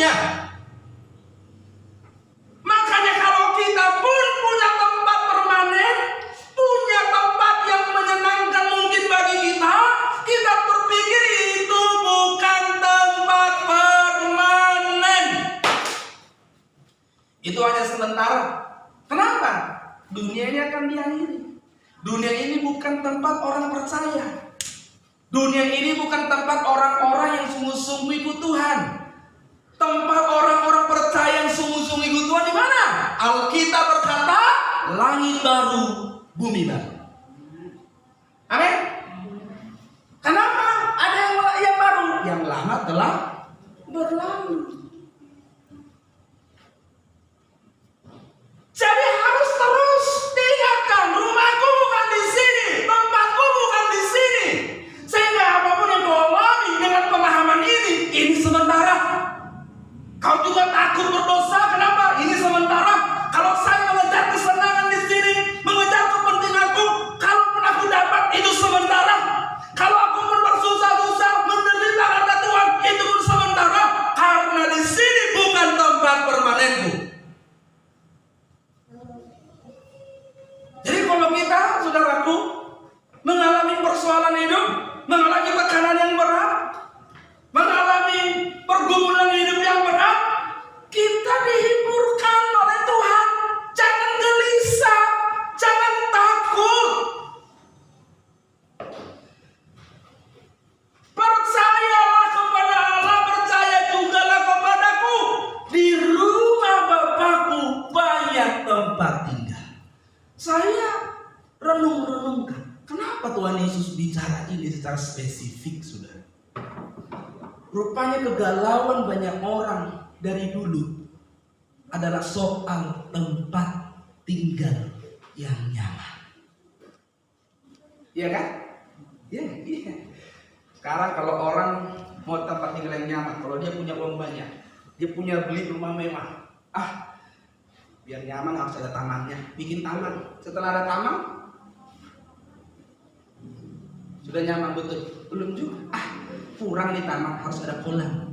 dunia. Makanya kalau kita pun punya tempat permanen, punya tempat yang menyenangkan mungkin bagi kita, kita berpikir itu bukan tempat permanen. Itu hanya sementara. Kenapa? Dunia ini akan diakhiri. Dunia ini bukan tempat orang percaya. Dunia ini bukan tempat orang-orang yang sungguh-sungguh ikut Tuhan. Tempat orang-orang percaya yang sungguh-sungguh ikut Tuhan di mana? Alkitab berkata, langit baru, bumi baru. Amin. Kenapa? Ada yang baru, yang lama telah berlalu. Jadi harus terus diingatkan, rumahku bukan di sini, tempatku bukan di sini. Sehingga apapun yang kau alami dengan pemahaman ini sementara. Kau juga takut berdosa, kenapa? Ini sementara. Kalau saya mengejar kesenangan di sini, mengejar kepentinganku, kalaupun aku dapat itu sementara. Kalau aku pun bersusah-susah menderita karena Tuhan, itu pun sementara. Karena di sini bukan tempat permanenku. Jadi kalau kita, saudaraku, mengalami persoalan hidup, mengalami tekanan yang berat, mengalami pergumulan hidup yang berat, kita dihiburkan oleh Tuhan. Jangan gelisah, jangan takut. Percayalah kepada Allah, percaya jugalah kepadaku. Di rumah Bapakku banyak tempat tinggal. Saya renung-renungkan, kenapa Tuhan Yesus bicara ini secara spesifik, saudara? Rupanya kegalauan banyak orang dari dulu adalah soal tempat tinggal yang nyaman. Iya kan? Iya. Sekarang kalau orang mau tempat tinggal yang nyaman, kalau dia punya uang banyak, dia punya beli rumah mewah, biar nyaman harus ada tamannya, bikin taman. Setelah ada taman, sudah nyaman betul? Belum juga. Kurang di taman, harus ada kolam,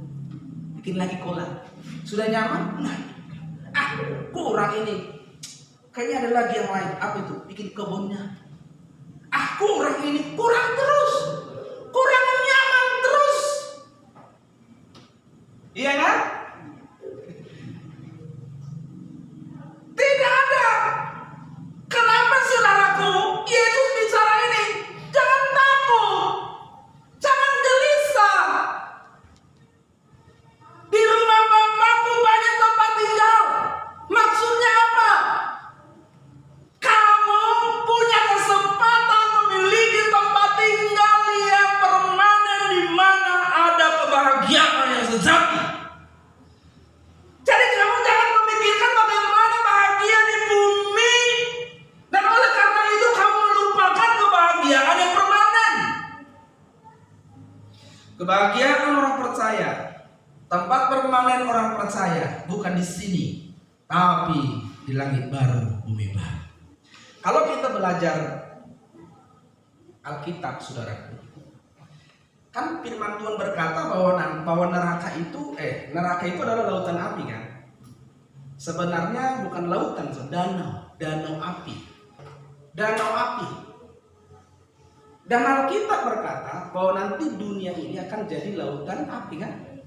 bikin lagi kolam. Sudah nyaman? Kurang ini, kayaknya ada lagi yang lain. Apa itu? Bikin kebunnya. Kurang ini, kurang terus, kurang nyaman terus. Iya kan? Tidak ada. Kenapa, saudaraku? Yesus bicara ini. Jangan takut, jangan gelisah. Di rumah Bapakku banyak tempat tinggal. Maksudnya apa? Kamu punya kesempatan memiliki tempat tinggal yang permanen, di mana ada kebahagiaan yang sejati. Jadi kamu jangan memikirkan bagaimana bahagia di bumi, dan oleh karena itu kamu melupakan kebahagiaan yang permanen. Kebahagiaan orang percaya, tempat permanen orang percaya bukan di sini, tapi di langit baru, bumi baru. Kalau kita belajar Alkitab, saudaraku, kan firman Tuhan berkata bahwa neraka itu adalah lautan api, kan? Sebenarnya bukan lautan, danau api. Danau api. Dan Alkitab berkata bahwa nanti dunia ini akan jadi lautan api, kan?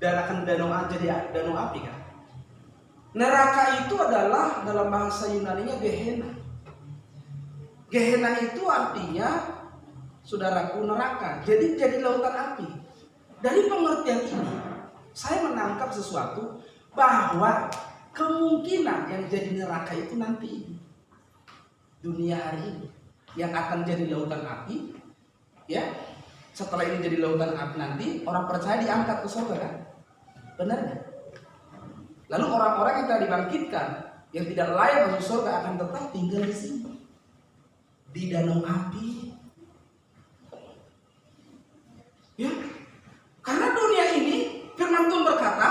Dan akan jadi danau api, kan? Neraka itu adalah dalam bahasa Yunani-nya Gehenna. Gehenna itu artinya, saudaraku, neraka. Jadi lautan api. Dari pengertian ini, saya menangkap sesuatu bahwa kemungkinan yang jadi neraka itu nanti dunia hari ini yang akan jadi lautan api, ya. Setelah ini jadi lautan api, nanti orang percaya diangkat ke surga, kan? Benar nggak? Lalu orang-orang yang telah dibangkitkan, yang tidak layak masuk surga, akan tetap tinggal di sini, di danau api. Ya, karena dunia ini, firman Tuhan berkata,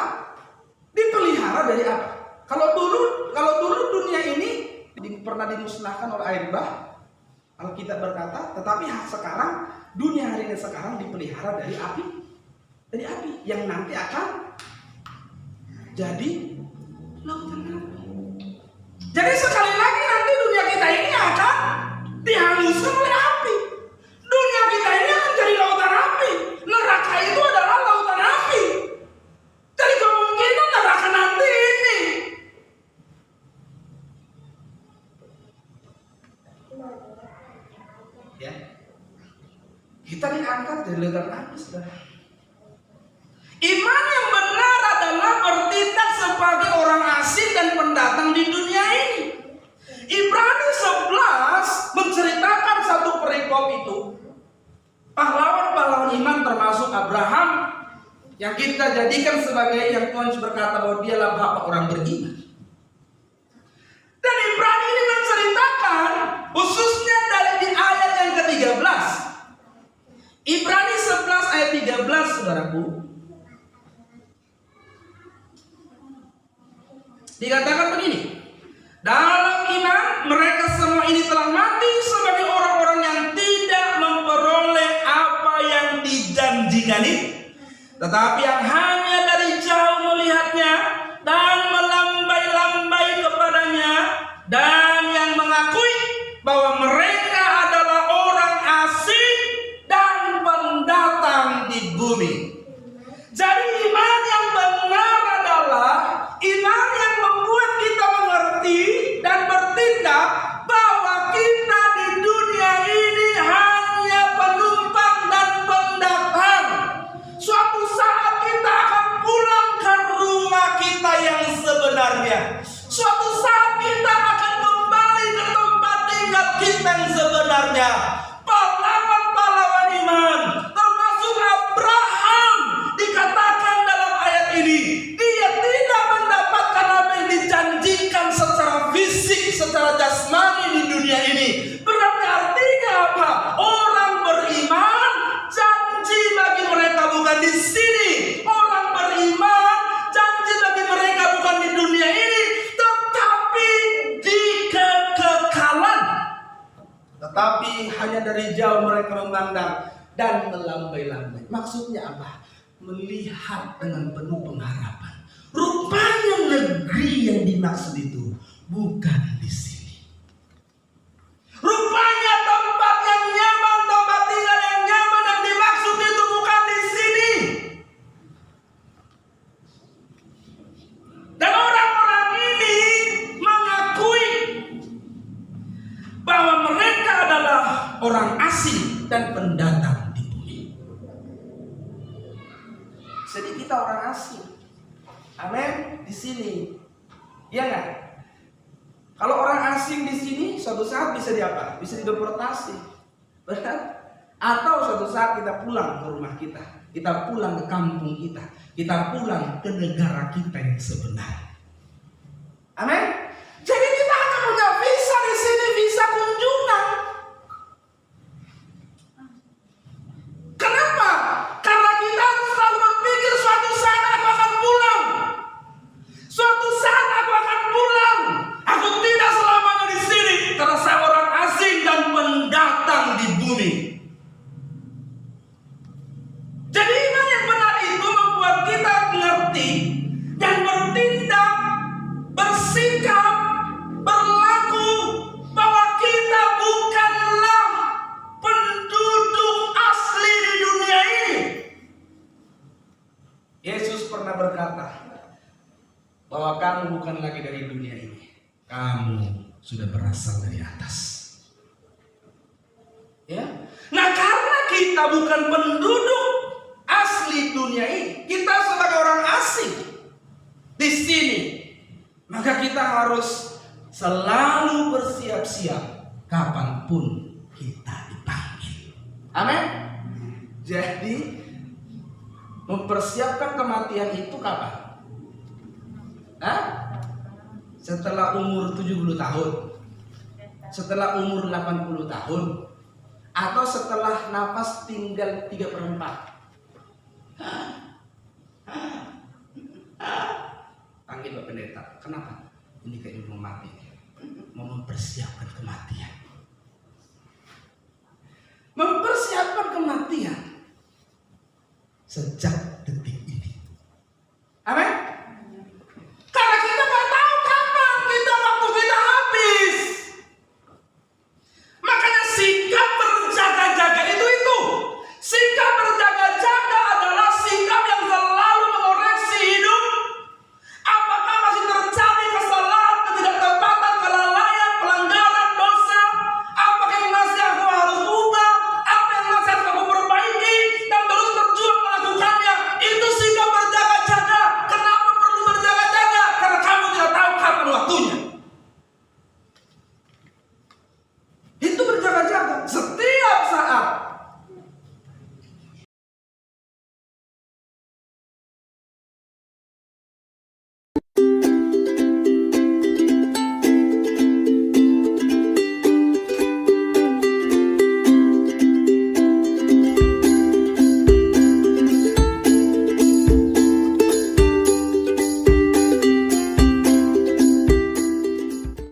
dipelihara dari apa? Kalau dulu dunia ini pernah dimusnahkan oleh air bah, Alkitab berkata, tetapi sekarang dunia hari ini sekarang dipelihara dari api yang nanti akan jadi lautan api. Jadi sekali lagi nanti dunia kita ini akan dihanguskan oleh api. Dunia kita ini akan jadi lautan api. Neraka itu adalah lautan api. Jadi kemungkinan neraka nanti ini ya, kita diangkat dari lautan api, saudara. Iman yang benar adalah bertindak sebagai orang asing dan pendatang di dunia ini. Ibrani 11 menceritakan satu perikop itu. Pahlawan-pahlawan iman termasuk Abraham yang kita jadikan sebagai yang Tuhan berkata bahwa dialah bapak orang beriman. Dan Ibrani ini menceritakan khususnya dari di ayat yang ke-13. Ibrani 11 ayat 13, saudaraku. Dikatakan begini, dalam iman mereka semua ini telah mati sebagai orang-orang yang tidak memperoleh apa yang dijanjikan itu, tetapi yang hanya dari jauh melihatnya dan melambai-lambai kepadanya, dan yang mengakui bahwa mereka adalah orang asing dan pendatang di bumi. Jadi iman yang benar adalah iman yang membuat kita mengerti dan bertindak bahwa kita di dunia ini hanya penumpang dan pendatang. Suatu saat kita akan pulang ke rumah kita yang sebenarnya. Suatu saat kita akan kembali ke tempat tinggal kita yang sebenarnya. Pahlawan-pahlawan iman termasuk Abraham dikatakan dalam ayat ini, dia tidak mendapatkan apa yang dijanjikan secara fisik, secara jasmani di dunia ini. Berarti artinya apa? Orang beriman, janji bagi mereka bukan di sini. Orang beriman, janji bagi mereka bukan di dunia ini, tetapi di kekekalan. Tetapi hanya dari jauh mereka memandang dan melambai-lambai. Maksudnya apa? Melihat dengan penuh pengharapan. Rupanya negeri yang dimaksud itu bukan di sini. Rupanya tempat yang nyaman, tempat tinggal yang nyaman yang dimaksud itu bukan di sini. Dan orang-orang ini mengakui bahwa mereka adalah orang asing dan pendatang di bumi. Jadi kita orang asing. Amin. Di sini. Iya nggak? Kalau orang asing di sini suatu saat bisa diapa? Bisa dideportasi. Benar? Atau suatu saat kita pulang ke rumah kita. Kita pulang ke kampung kita. Kita pulang ke negara kita yang sebenarnya. Amin. Jadi kita hanya punya visa di sini, visa kunjungan. Kenapa? Karena kita selalu berpikir suatu saat aku akan pulang. Suatu saat aku akan pulang. Aku tidak selamanya di sini karena saya orang asing dan pendatang di bumi. Jadi iman yang benar itu membuat kita mengerti dan bertindak, bersikap, berlaku bahwa kita bukanlah penduduk asli di dunia ini. Yesus pernah berkata bahwa kamu bukan lagi dari dunia ini. Kamu sudah berasal dari atas. Ya. Nah, karena kita bukan penduduk asli dunia ini, kita sebagai orang asing di sini, maka kita harus selalu bersiap-siap kapanpun kita dipanggil. Amin. Jadi mempersiapkan kematian itu kapan? Setelah umur 70 tahun, setelah umur 80 tahun, atau setelah nafas tinggal 3/4. Panggil Pak Pendeta. Kenapa? Ini kayaknya mau mati. Mau mempersiapkan kematian. Mempersiapkan kematian sejak